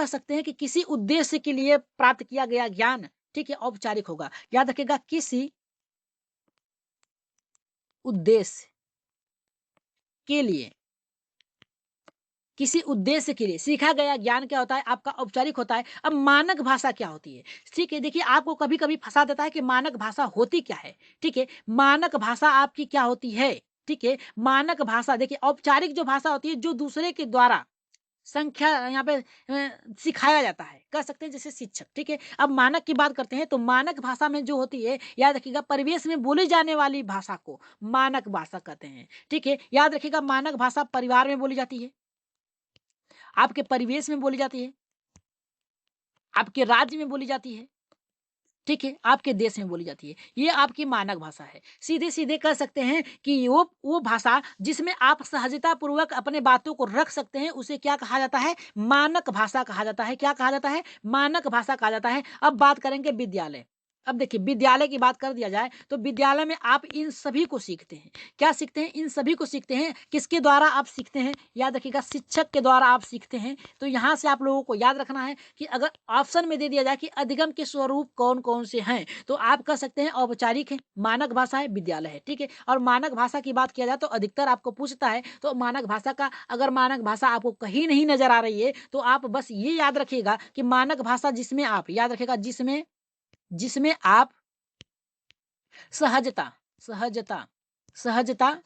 सकते हैं कि किसी उद्देश्य के लिए प्राप्त किया गया ज्ञान, ठीक है, औपचारिक होगा। याद रखिएगा, किसी उद्देश्य के लिए, किसी उद्देश्य के लिए सीखा गया ज्ञान क्या होता है? आपका औपचारिक होता है। अब मानक भाषा क्या होती है? ठीक है, देखिए आपको कभी-कभी फँसा देता है कि मानक भाषा होती क्या है? ठीक है, मानक भाषा आपकी क्या होती है? ठीक है, मानक भाषा देखिए, औपचारिक जो भाषा होती है, जो दूसरे के द्वारा संख्या यहाँ पे सिखाया जाता है, कह सकते हैं जैसे शिक्षक, ठीक है? अब मानक की बात करते हैं, तो मानक भाषा में जो होती है, याद रखिएगा, परिवेश में बोली जाने वाली भाषा को मानक भाषा कहते हैं, ठीक है? याद रखिएगा, मानक भाषा परिवार में बोली जाती है, आपके परिवेश में बोली जाती है, आपके राज्य में बोली जाती है, ठीक है? आपके देश में बोली जाती है। ये आपकी मानक भाषा है। सीधे-सीधे कह सकते हैं कि वो भाषा जिसमें आप सहजतापूर्वक अपने बातों को रख सकते हैं, उसे क्या कहा जाता है? मानक भाषा कहा जाता है। क्या कहा जाता है? मानक भाषा कहा जाता है। अब बात करेंगे विद्यालय। अब देखिए, विद्यालय की बात कर दिया जाए, तो विद्यालय में आप इन सभी को सीखते हैं। क्या सीखते हैं? इन सभी को सीखते हैं। किसके द्वारा आप सीखते हैं? याद रखिएगा, शिक्षक के द्वारा आप सीखते हैं। तो यहाँ से आप लोगों को याद रखना है कि अगर ऑप्शन में दे दिया जाए कि अधिगम के स्वरूप कौन-कौन से हैं, तो आप कह सकते हैं औपचारिक है, मानक भाषा है, विद्यालय है, ठीक है? और मानक भाषा की बात किया जाए तो अधिकतर आपको पूछता है, तो मानक भाषा का अगर मानक भाषा आपको कहीं नहीं नज़र आ रही है, तो आप बस ये याद रखिएगा कि मानक भाषा जिसमें आप याद रखिएगा, जिसमें जिसमें आप सहजता सहजता सहजता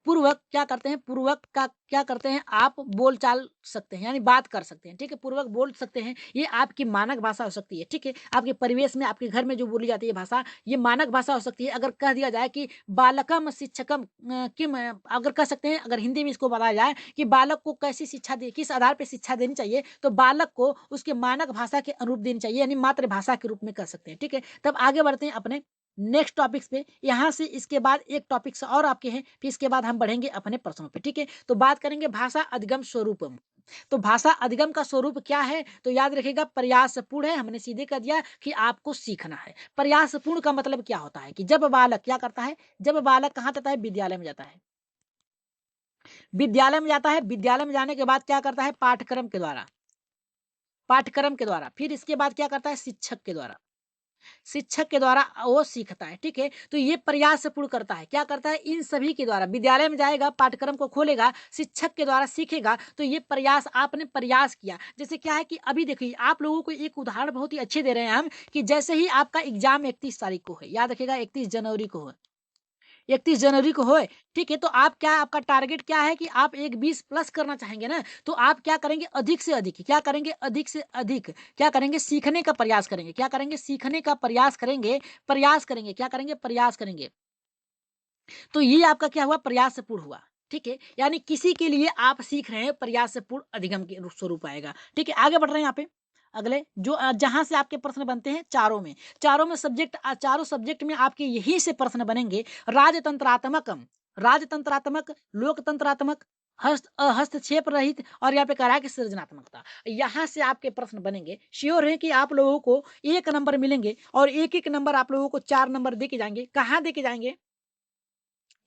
पूर्वक क्या करते हैं, पूर्वक का क्या करते हैं, आप बोल-चाल सकते हैं, यानी बात कर सकते हैं, ठीक है? पूर्वक बोल सकते हैं, ये आपकी मानक भाषा हो सकती है, ठीक है? आपके परिवेश में, आपके घर में जो बोली जाती है भाषा, ये मानक भाषा हो सकती है। अगर कह दिया जाए कि बालकम शिक्षकम किम, अगर कह सकते हैं, अगर हिंदी में इसको बताया जाए कि बालक को कैसी शिक्षा दे, किस आधार पे शिक्षा देनी चाहिए, तो बालक को उसके मानक भाषा के अनुरूप देनी चाहिए, यानी मातृभाषा के रूप में कह सकते हैं, ठीक है? तब आगे बढ़ते हैं अपने नेक्स्ट टॉपिक्स पे। यहाँ से इसके बाद एक टॉपिक्स और आपके हैं, फिर इसके बाद हम बढ़ेंगे अपने प्रश्नों पे, ठीक है? तो बात करेंगे भाषा अधिगम स्वरूपम। तो भाषा अधिगम का स्वरूप क्या है? तो याद रखिएगा, प्रयासपूर्ण है। हमने सीधे कह दिया कि आपको सीखना है। प्रयासपूर्ण का मतलब क्या होता है कि जब बालक क्या करता है? जब बालक कहाँ जाता है? विद्यालय में जाता है। विद्यालय में जाता है, विद्यालय में जाने के बाद क्या करता है? पाठ्यक्रम के द्वारा, फिर इसके बाद क्या करता है? शिक्षक के द्वारा वो सीखता है, ठीक है? तो ये प्रयासपूर्ण करता है, क्या करता है? इन सभी के द्वारा विद्यालय में जाएगा, पाठ्यक्रम को खोलेगा, शिक्षक के द्वारा सीखेगा, तो ये प्रयास, आपने प्रयास किया। जैसे क्या है कि अभी देखिए, आप लोगों को एक उदाहरण बहुत ही अच्छे दे रहे हैं हम, कि जैसे ही आपका एग्ज़ाम 31 तारीख को है, याद रखिएगा 31 जनवरी को है। 31 जनवरी को होए, ठीक है? तो आप क्या, आपका टारगेट क्या है कि आप एक 20 प्लस करना चाहेंगे ना, तो आप क्या करेंगे? अधिक से अधिक, क्या करेंगे? अधिक से अधिक क्या करेंगे? सीखने का प्रयास करेंगे। क्या करेंगे? सीखने का प्रयास करेंगे, क्या करेंगे? प्रयास करेंगे। तो ये आपका क्या हुआ? प्रयासपूर्ण हुआ, ठीक है? यानी किसी के लिए आप सीख रहे हैं, प्रयासपूर्ण अधिगम के स्वरूप आएगा, ठीक है? आगे बढ़ रहे हैं यहाँ पे। अगले जो जहाँ से आपके प्रश्न बनते हैं चारों में सब्जेक्ट, चारों सब्जेक्ट में आपके यहीं से प्रश्न बनेंगे। राजतंत्रात्मकम, राजतंत्रात्मक, लोकतंत्रात्मक, हस्तक्षेप रहित, और यहाँ पे कह रहा है कि सृजनात्मकता। यहाँ से आपके प्रश्न बनेंगे। श्योर है कि आप लोगों को 1 नंबर मिलेंगे, और एक-एक नंबर आप लोगों को 4 नंबर दे के जाएँगे। कहाँ दे के जाएँगे?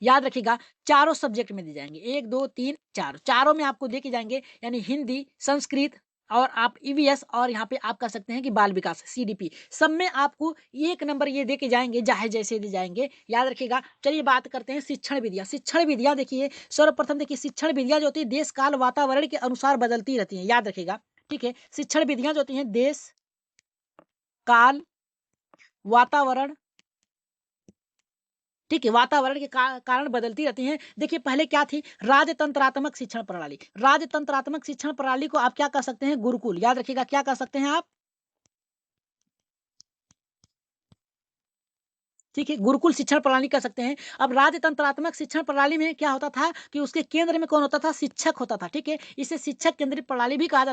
याद रखिएगा, चारों सब्जेक्ट में दिए जाएँगे, 1, 2, 3, 4, चारों में आपको देके जाएँगे, यानी हिंदी, संस्कृत, और आप ईवीएस, और यहाँ पे आप कह सकते हैं कि बाल विकास सीडीपी, सब में आपको 1 नंबर ये देके जाएँगे, चाहे जैसे दे जाएँगे, याद रखिएगा। चलिए बात करते हैं शिक्षण विधियाँ। शिक्षण विधियाँ देखिए, सर्वप्रथम देखिए, शिक्षण विधियाँ जो होती है देश, काल, वातावरण के अनुसार बदलती रहती हैं, याद रखिएगा, ठीक है? शिक्षण विधियाँ जो होती हैं देश, काल, वातावरण, ठीक है, वातावरण के कारण बदलती रहती हैं। देखिए पहले क्या थी? राजतंत्रात्मक शिक्षण प्रणाली। राजतंत्रात्मक शिक्षण प्रणाली को आप क्या कह सकते हैं? गुरुकुल। याद रखिएगा, क्या कह सकते हैं आप? ठीक है, गुरुकुल शिक्षण प्रणाली कह सकते हैं। अब राजतंत्रात्मक शिक्षण प्रणाली में क्या होता था कि उसके केंद्र में कौन होता था? शिक्षक होता था, ठीक है? इसे शिक्षक केंद्रित प्रणाली भी कहा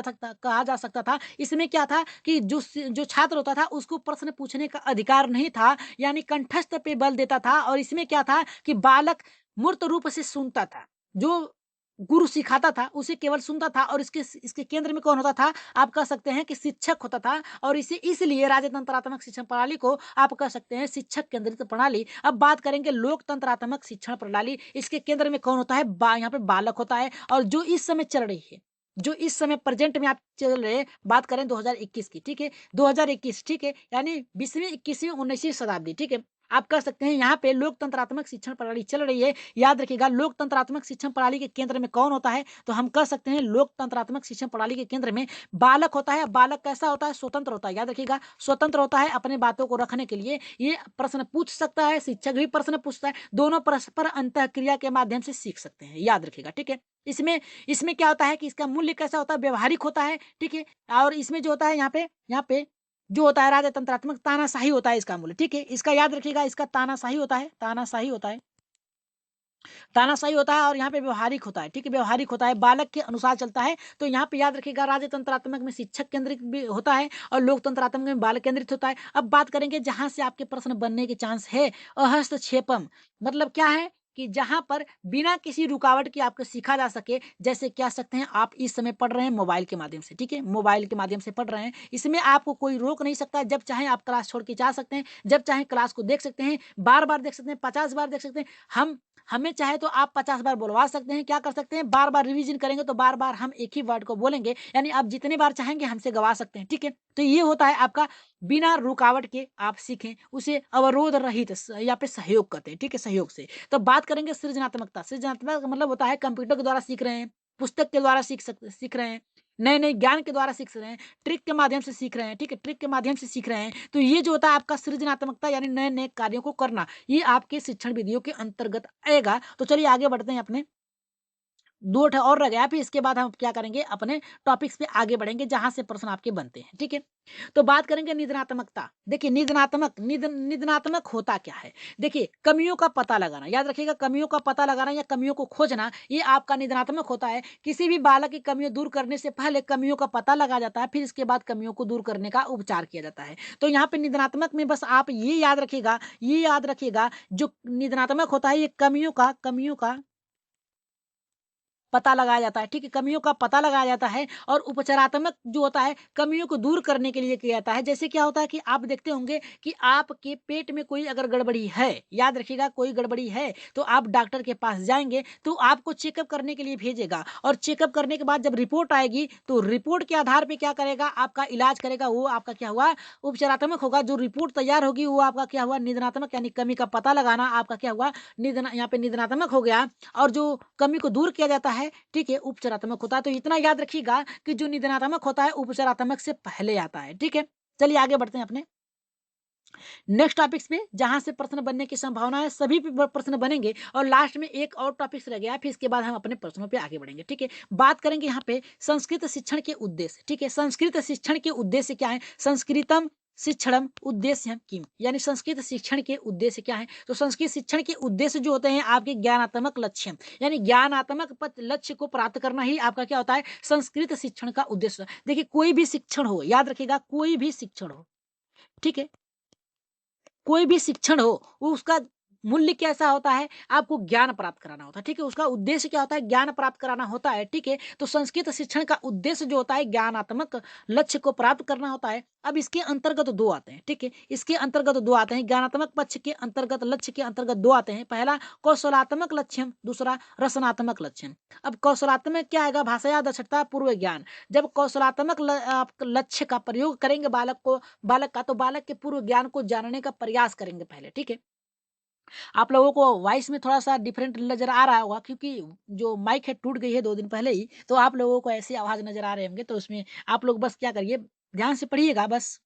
जा सकता था। इसमें क्या था कि जो छात्र होता था उसको प्रश्न पूछने का अधिकार नहीं था, यानी कंठस्थ पे बल देता था और इसमें क्या था कि बालक मूर्त रूप से सुनता था। जो गुरु सिखाता था उसे केवल सुनता था और इसके केंद्र में कौन होता था? आप कह सकते हैं कि शिक्षक होता था और इसे इसलिए राजतंत्रात्मक शिक्षण प्रणाली को आप कह सकते हैं शिक्षक केंद्रित प्रणाली। अब बात करेंगे लोकतंत्रात्मक शिक्षण प्रणाली, इसके केंद्र में कौन होता है? यहाँ पे बालक होता है और जो इस समय चल रही है, जो इस समय प्रेजेंट में आप चल रहे हैं, बात करें 2021 की, ठीक है? 2021, ठीक है? यानी 20वीं, 21वीं, 19वीं शताब्दी, ठीक है? आप कह सकते हैं यहाँ पे लोकतंत्रात्मक शिक्षण प्रणाली चल रही है। याद रखिएगा लोकतंत्रात्मक शिक्षण प्रणाली के केंद्र में कौन होता है? तो हम कह सकते हैं लोकतंत्रात्मक शिक्षण प्रणाली के केंद्र में बालक होता है। बालक कैसा होता है? स्वतंत्र होता है। याद रखिएगा स्वतंत्र होता है अपने बातों को रखने के लिए। ये प्रश्न पूछ सकता है, शिक्षक भी प्रश्न पूछता है, दोनों परस्पर अंतःक्रिया के माध्यम से सीख सकते हैं। याद रखिएगा, ठीक है? इसमें इसमें क्या होता है कि इसका मूल्य कैसा होता है? व्यवहारिक होता है, ठीक है? और इसमें जो होता है यहाँ पे जो होता है राजतंत्रात्मक तानाशाही होता है इसका मूल्य, ठीक है? इसका याद रखिएगा, इसका तानाशाही होता है, तानाशाही होता है। तानाशाही होता है और यहाँ पे व्यवहारिक होता है, ठीक है? व्यवहारिक होता है, बालक के अनुसार चलता है। तो यहाँ पे याद रखिएगा राजतंत्रात्मक में शिक्षक केंद्रित भी होता है और लोकतंत्रात्मक में बालक केंद्रित होता है। अब बात करेंगे जहाँ से आपके प्रश्न बनने के चांस है, अहस्तक्षेपम मतलब क्या है कि जहाँ पर बिना किसी रुकावट के आपको सीखा जा सके। जैसे कह सकते हैं आप इस समय पढ़ रहे हैं मोबाइल के माध्यम से, ठीक है? मोबाइल के माध्यम से पढ़ रहे हैं, इसमें आपको कोई रोक नहीं सकता। जब चाहें आप क्लास छोड़ के जा सकते हैं, जब चाहें क्लास को देख सकते हैं, बार-बार देख सकते हैं, 50 बार देख सकते हैं। हम हमें चाहे तो आप 50 बार बुलवा सकते हैं, क्या कर सकते हैं, बार-बार रिवीजन करेंगे तो बार-बार हम एक ही वर्ड को बोलेंगे, यानी आप जितनी बार चाहेंगे हमसे गवा सकते हैं, ठीक है? तो ये होता है आपका बिना रुकावट के आप सीखें, उसे अवरोध रहित या पे सहयोग कहते हैं, ठीक है? सहयोग से। तो बात करेंगे सृजनात्मकता, सृजनात्मक मतलब होता है कंप्यूटर के द्वारा सीख रहे हैं, पुस्तक के द्वारा सीख रहे हैं, नए-नए ज्ञान के द्वारा सीख रहे हैं, ट्रिक के माध्यम से सीख रहे हैं, ठीक है? ट्रिक के माध्यम से सीख रहे हैं। तो ये जो होता है आपका सृजनात्मकता यानी नए-नए कार्यों को करना, ये आपके शिक्षण विधियों के अंतर्गत आएगा। तो चलिए आगे बढ़ते हैं अपने 2 ठो और रह गया, फिर इसके बाद हम क्या करेंगे अपने टॉपिक्स पे आगे बढ़ेंगे जहाँ से प्रश्न आपके बनते हैं, ठीक है? तो बात करेंगे निधनात्मकता। देखिए निधनात्मक होता क्या है? देखिए कमियों का पता लगाना, याद रखिएगा कमियों का पता लगाना या कमियों को खोजना, ये आपका निधनात्मक होता है। किसी भी बालक की कमियों दूर करने से पहले कमियों का पता लगाया जाता है, फिर इसके बाद कमियों को दूर करने का उपचार किया जाता है। तो यहाँ पे निधनात्मक में बस आप ये याद रखिएगा जो निधनात्मक होता है ये कमियों का पता लगाया जाता है, ठीक है? कमियों का पता लगाया जाता है और उपचारात्मक जो होता है, कमियों को दूर करने के लिए किया जाता है। जैसे क्या होता है कि आप देखते होंगे कि आपके पेट में कोई अगर गड़बड़ी है, याद रखिएगा कोई गड़बड़ी है, तो आप डॉक्टर के पास जाएँगे, तो आपको चेकअप करने के लिए भेजेगा और चेकअप करने के बाद जब रिपोर्ट आएगी, तो रिपोर्ट के आधार पे क्या करेगा, आपका इलाज करेगा, वो आपका क्या हुआ, उपचारात्मक होगा। जो रिपोर्ट तैयार होगी, वो आपका क्या हुआ, निदानात्मक यानी कमी का पता लगाना आपका क्या हुआ, यहाँ पे निदानात्मक हो गया और जो कमी को दूर किया जाता है, ठीक है, उपचारात्मक होता है। तो इतना याद रखिएगा कि जो निदानात्मक होता है उपचारात्मक से पहले आता है, ठीक है? चलिए आगे बढ़ते हैं अपने नेक्स्ट टॉपिक्स पे जहां से प्रश्न बनने की संभावना है। सभी पे प्रश्न बनेंगे और लास्ट में एक और टॉपिक्स रह गया, फिर इसके बाद हम अपने प्रश्नों पे आगे बढ़ेंगे, ठीक है? बात करेंगे यहाँ पे संस्कृत शिक्षण के उद्देश्य, ठीक है? संस्कृत शिक्षण के उद्देश्य क्या है? संस्कृतम शिक्षणम उद्देश्य किम, यानी संस्कृत शिक्षण के उद्देश्य क्या है? तो संस्कृत शिक्षण के उद्देश्य जो होते हैं आपके ज्ञानात्मक लक्ष्य, यानी ज्ञानात्मक लक्ष्य को प्राप्त करना ही आपका क्या होता है? संस्कृत शिक्षण का उद्देश्य। देखिए कोई भी शिक्षण हो, याद रखिएगा कोई भी शिक्षण हो, ठीक है? कोई भी शिक्षण हो, वो उसका मूल्य कैसा होता है? आपको ज्ञान प्राप्त कराना होता है, ठीक है? उसका उद्देश्य क्या होता है? ज्ञान प्राप्त कराना होता है, ठीक है? तो संस्कृत शिक्षण का उद्देश्य जो होता है ज्ञानात्मक लक्ष्य को प्राप्त करना होता है। अब इसके अंतर्गत 2 आते हैं, ठीक है? इसके अंतर्गत 2 आते हैं, ज्ञानात्मक पक्ष के अंतर्गत लक्ष्य के अंतर्गत 2 आते हैं। पहला कौशलात्मक लक्ष्यम, दूसरा रसनात्मक लक्ष्यम। अब कौशलात्मक क्या आएगा? भाषाया दक्षता पूर्व ज्ञान। जब कौशलात्मक आप लक्ष्य का प्रयोग करेंगे बालक का तो बालक के पूर्व ज्ञान को जानने का प्रयास करेंगे पहले, ठीक है? आप लोगों को वॉइस में थोड़ा-सा डिफरेंट नज़र आ रहा होगा क्योंकि जो माइक है टूट गई है 2 दिन पहले ही, तो आप लोगों को ऐसी आवाज़ नज़र आ रहे होंगे, तो उसमें आप लोग बस क्या करिए, ध्यान से पढ़िएगा बस,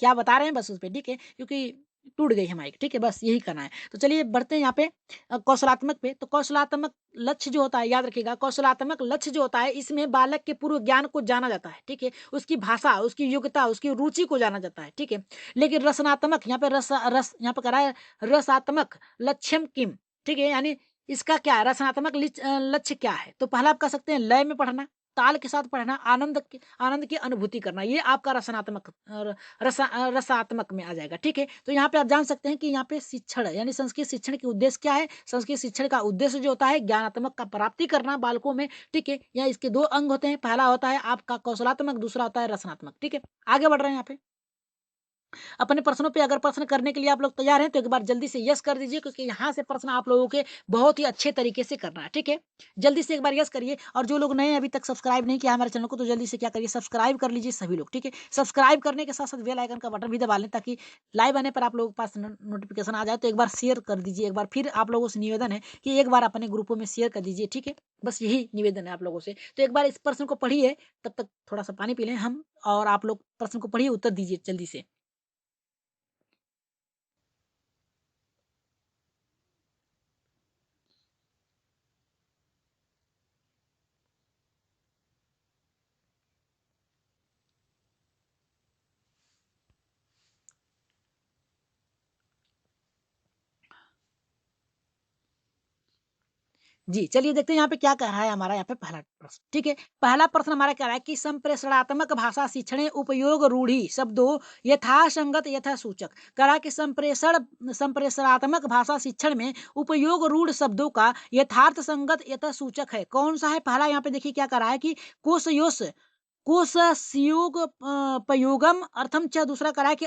क्या बता रहे हैं बस उस पे, ठीक है? क्योंकि टूट गई हमारी, ठीक है? बस यही करना है। तो चलिए बढ़ते हैं यहाँ पे कौशलात्मक पे। तो कौशलात्मक लक्ष्य जो होता है, याद रखिएगा, कौशलात्मक लक्ष्य जो होता है, इसमें बालक के पूर्व ज्ञान को जाना जाता है, ठीक है? उसकी भाषा, उसकी योग्यता, उसकी रुचि को जाना जाता है, ठीक है? लेकिन रसनात्मक यहाँ पे रस यहाँ पे कह रहा है रसात्मक लक्ष्यम किम, ठीक है? यानी इसका क्या है, रचनात्मक लक्ष्य क्या है? तो पहला आप कह सकते हैं लय में पढ़ना, ताल के साथ पढ़ना, आनंद की अनुभूति करना, ये आपका रसनात्मक रसात्मक में आ जाएगा, ठीक है? तो यहाँ पे आप जान सकते हैं कि यहाँ पे शिक्षण यानी संस्कृत शिक्षण के उद्देश्य क्या है? संस्कृत शिक्षण का उद्देश्य जो होता है ज्ञानात्मक का प्राप्ति करना बालकों में, ठीक है? यहाँ इसके 2 अंग होते हैं, पहला होता है आपका कौशलात्मक, दूसरा होता है रचनात्मक, ठीक है? आगे बढ़ रहे हैं यहाँ पे। अपने प्रश्नों पे अगर प्रश्न करने के लिए आप लोग तैयार हैं तो एक बार जल्दी से यस कर दीजिए, क्योंकि यहाँ से प्रश्न आप लोगों के बहुत ही अच्छे तरीके से करना है, ठीक है? जल्दी से एक बार यस करिए, और जो लोग नए हैं अभी तक सब्सक्राइब नहीं किया हमारे चैनल को, तो जल्दी से क्या करिए, सब्सक्राइब कर लीजिए सभी लोग, ठीक है? सब्सक्राइब करने के साथ साथ बेल आइकन का बटन भी दबा लें, ताकि लाइव आने पर आप लोगों के पास नोटिफिकेशन आ जाए। तो एक बार शेयर कर दीजिए, एक बार फिर आप लोगों से निवेदन है कि एक बार अपने ग्रुपों में शेयर कर दीजिए, ठीक है? बस यही निवेदन है आप लोगों से। तो एक बार इस प्रश्न को पढ़िए, तब तक थोड़ा सा पानी पी लें हम, और आप लोग प्रश्न को पढ़िए, उत्तर दीजिए जल्दी से। जी, चलिए देखते हैं यहाँ पे क्या कह रहा है हमारा यहाँ पे पहला प्रश्न, ठीक है? पहला प्रश्न हमारा कह रहा है कि संप्रेषणात्मक भाषा शिक्षणे उपयोग रूढ़ि शब्दों यथासंगत यथासूचक। कह रहा है कि संप्रेषणात्मक भाषा शिक्षण में उपयोग रूढ़ शब्दों का यथार्थ संगत यथासूचक है। कौन-सा है? पहला यहाँ पे देखिए क्या कह रहा है कि कोशयोस कोशस्योग पयोगम अर्थम च, दूसरा कह रहा है कि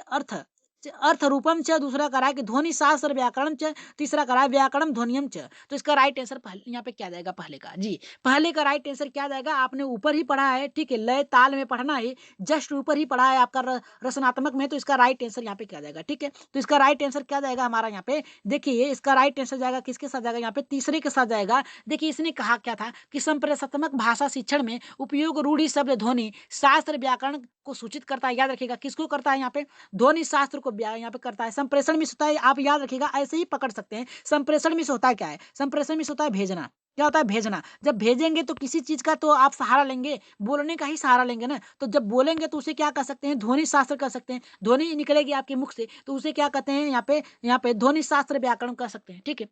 अर्थ रूपम च, दूसरा कह रहा है कि ध्वनि शास्त्र व्याकरण च, तीसरा कह रहा है व्याकरण ध्वनियम च। तो इसका राइट आंसर पहले यहाँ पे क्या जाएगा, पहले का जी, पहले का राइट आंसर क्या जाएगा? आपने ऊपर ही पढ़ा है, ठीक है? लय ताल में पढ़ना है, जस्ट ऊपर ही पढ़ा है आपका रचनात्मक में। तो इसका राइट आंसर यहाँ पे क्या जाएगा, ठीक है? तो इसका राइट आंसर क्या जाएगा हमारा यहाँ पे, देखिए इसका राइट आंसर जाएगा किसके साथ जाएगा, यहाँ पे तीसरे के साथ जाएगा। देखिए इसने कहा क्या था कि संप्रेषणात्मक भाषा शिक्षण में उपयोग रूढ़ि शब्द ध्वनि शास्त्र व्याकरण को सूचित करता है। याद रखिएगा किसको करता है यहाँ पे, ध्वनि शास्त्र को यहाँ पे करता है। संप्रेषण मिस होता है, आप याद रखिएगा, ऐसे ही पकड़ सकते हैं। संप्रेषण मिस होता है क्या है, संप्रेषण मिस होता है भेजना। क्या होता है? भेजना। जब भेजेंगे तो किसी चीज का तो आप सहारा लेंगे, बोलने का ही सहारा लेंगे ना। तो जब बोलेंगे तो उसे क्या कर सकते हैं, ध्वनि शास्त्र कर सकते हैं। ध्वनि निकलेगी आपके मुख से तो उसे क्या कहते हैं, यहाँ पे ध्वनि शास्त्र व्याकरण कर सकते हैं, ठीक है?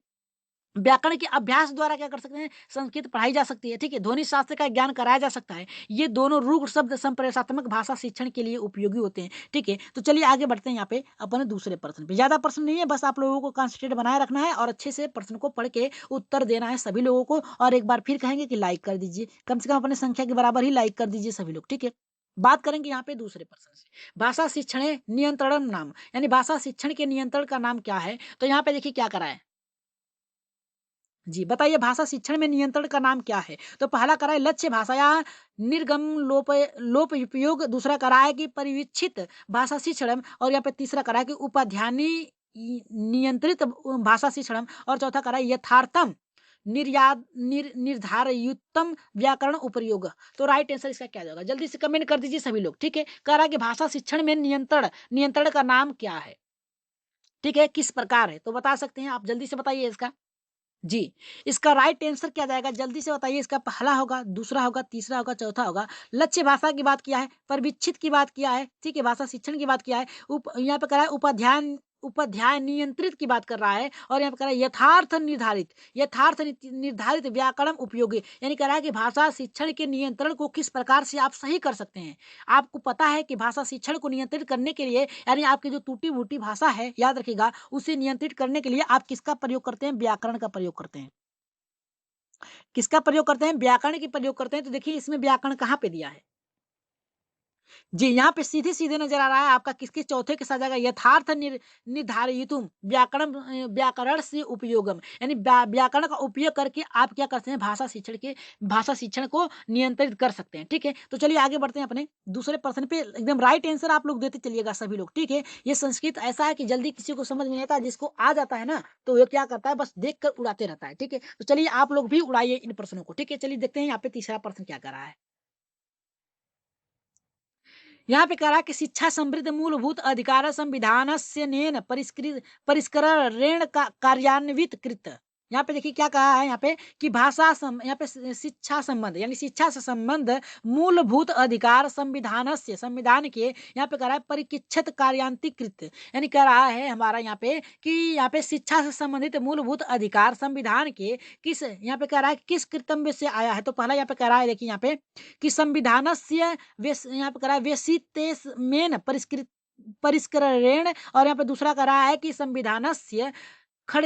व्याकरण के अभ्यास द्वारा क्या कर सकते हैं, संस्कृत पढ़ाई जा सकती है, ठीक है? ध्वनि शास्त्र का ज्ञान कराया जा सकता है। ये दोनों रूढ़ शब्द संप्रेषणात्मक भाषा शिक्षण के लिए उपयोगी होते हैं, ठीक है? तो चलिए आगे बढ़ते हैं यहाँ पे अपने दूसरे प्रश्न पे। ज्यादा प्रश्न नहीं है, बस आप लोगों को कॉन्सेंट्रेट बनाए रखना है और अच्छे से प्रश्न को पढ़ के उत्तर देना है सभी लोगों को। और एक बार फिर कहेंगे कि लाइक कर दीजिए, कम से कम अपने संख्या के बराबर ही लाइक कर दीजिए सभी लोग, ठीक है? बात करेंगे यहाँ पे दूसरे प्रश्न से, भाषा शिक्षण नियंत्रण नाम, यानी भाषा शिक्षण के नियंत्रण का नाम क्या है? तो यहाँ पे देखिए क्या करा है जी, बताइए भाषा शिक्षण में नियंत्रण का नाम क्या है? तो पहला करा है लक्ष्य भाषाया निर्गम लोप उपयोग, दूसरा करा है कि परिवीक्षित भाषा शिक्षणम, और यहाँ पे तीसरा करा है कि उपाध्यानी नियंत्रित भाषा शिक्षणम, और चौथा करा है यथार्थम निर्धारयुक्तम व्याकरण उपयोग। तो राइट आंसर इसका क्या जाएगा? जल्दी से कमेंट कर दीजिए सभी लोग, ठीक है? कह रहा है कि भाषा शिक्षण में नियंत्रण नियंत्रण का नाम क्या है? ठीक है, किस प्रकार है? तो बता सकते हैं आप, जल्दी से बताइए इसका। जी, इसका राइट आंसर क्या जाएगा? जल्दी से बताइए। इसका पहला होगा, दूसरा होगा, तीसरा होगा, चौथा होगा। लक्ष्य भाषा की बात किया है, परिवीक्षित की बात किया है, ठीक है? भाषा शिक्षण की बात किया है, यहाँ पे कह रहा है उपाध्याय नियंत्रित की बात कर रहा है, और यहाँ पे कह रहा है यथार्थ निर्धारित व्याकरण उपयोगी, यानी कह रहा है कि भाषा शिक्षण के नियंत्रण को किस प्रकार से आप सही कर सकते हैं। आपको पता है कि भाषा शिक्षण को नियंत्रित करने के लिए, यानी आपकी जो टूटी-फूटी भाषा है, याद रखिएगा, उसे नियंत्रित करने के लिए आप किसका प्रयोग करते हैं? व्याकरण का प्रयोग करते हैं। किसका प्रयोग करते हैं? व्याकरण की प्रयोग करते हैं। तो देखिए इसमें व्याकरण कहाँ पे दिया है? जी, यहाँ पे सीधे-सीधे नज़र आ रहा है आपका किसके चौथे के साथ जाएगा, यथार्थ निर्धारयितुम व्याकरण से उपयोगम, यानी व्याकरण का उपयोग करके आप क्या करते हैं, भाषा शिक्षण को नियंत्रित कर सकते हैं, ठीक है? तो चलिए आगे बढ़ते हैं अपने दूसरे प्रश्न पे। एकदम राइट आंसर आप लोग देते चलिएगा सभी लोग, ठीक है? ये संस्कृत ऐसा है कि जल्दी किसी को समझ नहीं आता, जिसको आ जाता है ना, तो वो क्या करता है, बस देख कर उड़ाते रहता है, ठीक है? तो चलिए आप लोग भी उड़ाइए इन प्रश्नों को, ठीक है? चलिए देखते हैं यहाँ पे तीसरा प्रश्न क्या कर रहा है। यहाँ पे कह रहा है कि शिक्षा समृद्ध मूलभूत अधिकार संविधानस्य नेन परिष्करण का कार्यान्वित कृत। यहाँ पे देखिए क्या कहा है यहाँ पे कि यहाँ पे शिक्षा संबंध यानी शिक्षा से संबंध मूलभूत अधिकार संविधानस्य संविधान के यहाँ पे कह रहा है परिकिच्छत कार्यान्तिकृत, यानी कह रहा है हमारा यहाँ पे कि यहाँ पे शिक्षा से संबंधित मूलभूत अधिकार संविधान के किस यहाँ पे कह रहा है किस कर्तव्य से आया है। तो पहला यहाँ पे कह रहा है देखिए यहाँ पे कि संविधानस्य यहाँ पे कह रहा है व्यसितेस मेन परिष्करण, और यहाँ पे दूसरा कह रहा है कि संविधानस्य खड़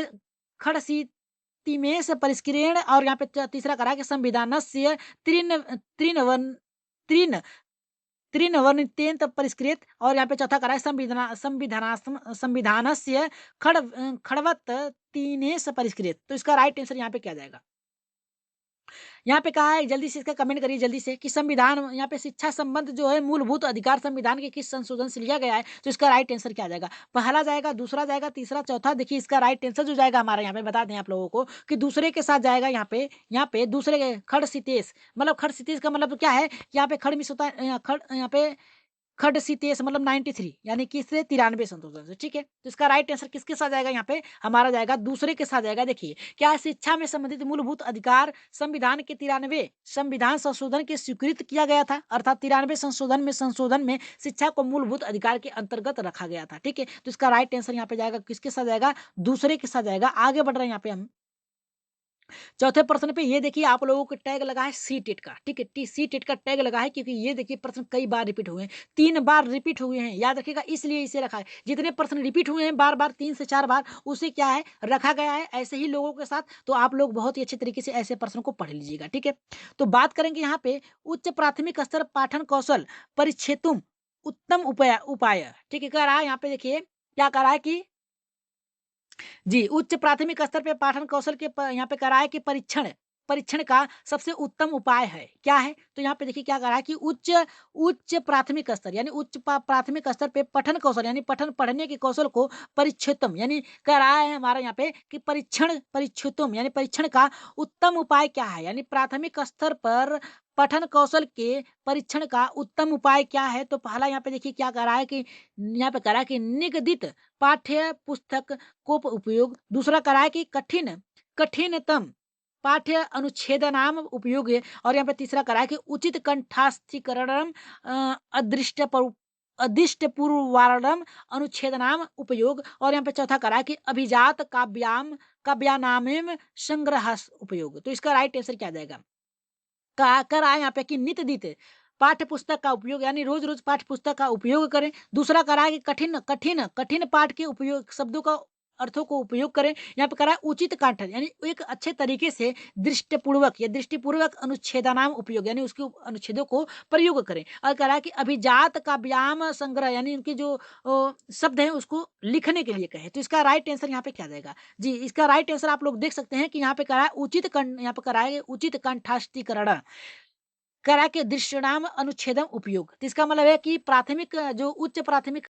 खड़सीतिमेष परिष्करण, और यहाँ पे तीसरा कह रहा है कि संविधानस्य त्रिन त्रिनवन त्रिन त्रिनवनित्यंत परिष्कृत, और यहाँ पे चौथा कह रहा है संविधानस्य खड़वत तीनेश परिष्कृत। तो इसका राइट आंसर यहाँ पे क्या जाएगा। यहाँ पे कहा है जल्दी से इसका कमेंट करिए जल्दी से कि संविधान यहाँ पे शिक्षा संबंध जो है मूलभूत अधिकार संविधान के किस संशोधन से लिया गया है। तो इसका राइट आंसर क्या जाएगा, पहला जाएगा, दूसरा जाएगा, तीसरा, चौथा। देखिए इसका राइट आंसर जो जाएगा हमारा यहाँ पे बता दें आप लोगों को कि दूसरे के साथ जाएगा। यहाँ पे दूसरे के खड़ सितेश, मतलब खड़ सितेश का मतलब क्या है, यहाँ पे खड़ मिस होता है, खड़ यहाँ पे खड सीतेश मतलब 93 यानी कि इससे 93 संशोधन से। ठीक है, तो इसका राइट आंसर किसके साथ जाएगा, यहाँ पे हमारा जाएगा दूसरे के साथ जाएगा। देखिए क्या शिक्षा में संबंधित मूलभूत अधिकार संविधान के 93 संविधान संशोधन के स्वीकृत किया गया था, अर्थात 93 संशोधन में शिक्षा को मूलभूत अधिकार के अंतर्गत रखा गया था। ठीक है, तो इसका राइट आंसर यहाँ पे जाएगा किसके साथ जाएगा, दूसरे के साथ जाएगा। आगे बढ़ रहे हैं यहाँ पे हम चौथे प्रश्न पे। ये देखिए आप लोगों को टैग लगा है सी टेट का। ठीक है, सी टेट का टैग लगा है क्योंकि ये देखिए प्रश्न कई बार रिपीट हुए हैं, 3 बार रिपीट हुए हैं, याद रखिएगा, इसलिए इसे रखा है। जितने प्रश्न रिपीट हुए हैं बार बार 3 से 4 बार, उसे क्या है रखा गया है ऐसे ही लोगों के साथ। तो आप लोग बहुत ही अच्छे तरीके से ऐसे प्रश्नों को पढ़ लीजिएगा। ठीक है, तो बात करेंगे यहाँ पे उच्च प्राथमिक स्तर पाठन कौशल परिक्षेतुम उत्तम उपाय। ठीक है, कह रहा है यहाँ पे देखिए क्या कह रहा है कि जी, उच्च प्राथमिक स्तर पे पाठन कौशल के यहाँ पे करा है कि परीक्षण परीक्षण का सबसे उत्तम उपाय है क्या है। तो यहाँ पे देखिए क्या करा है कि उच्च उच्च प्राथमिक स्तर यानी प्राथमिक स्तर पे पठन कौशल यानी पढ़ने के कौशल को परिक्षेतम यानी कह रहा है हमारा यहाँ पे कि परिक्षेतम यानी परीक्षण का उत्तम उपाय क्या है, यानी प्राथमिक स्तर पर पठन कौशल के परीक्षण का उत्तम उपाय क्या है। तो पहला यहाँ पे देखिए क्या कह रहा है कि यहाँ पे कह रहा है कि निगदित पाठ्य पुस्तक को उपयोग, दूसरा करा है कि कठिनतम पाठ्य अनुच्छेदनाम उपयोग है, और यहाँ पे तीसरा करा है कि उचित कंठास्थीकरणम अदृष्ट अदिष्ट पूर्वारणम अनुच्छेदनाम उपयोग, और यहाँ पे चौथा करा है कि अभिजात काव्यानाम संग्रह उपयोग। तो इसका राइट आंसर क्या जाएगा, कर आए यहाँ पे कि नित्य दित पाठ्य पुस्तक का उपयोग यानी रोज रोज पाठ्य पुस्तक का उपयोग करें। दूसरा करा है कि कठिन कठिन कठिन पाठ के उपयोग शब्दों का अर्थों को उपयोग करें। यहाँ पे करा है उचित कांठन यानी एक अच्छे तरीके से दृष्टिपूर्वक या दृष्टिपूर्वक अनुच्छेदनाम उपयोग यानी उसके अनुच्छेदों को प्रयोग करें। और करा है कि अभिजात का व्यायाम संग्रह यानी उनके जो शब्द हैं उसको लिखने के लिए कहे। तो इसका राइट आंसर यहाँ पे क्या जाएगा जी, इसका राइट आंसर आप लोग देख सकते हैं कि यहाँ पे करा है यहाँ पे करा है उचित कंठाष्टीकरण करा के दृश्यनाम अनुच्छेदम उपयोग। तो इसका मतलब है कि प्राथमिक जो उच्च प्राथमिक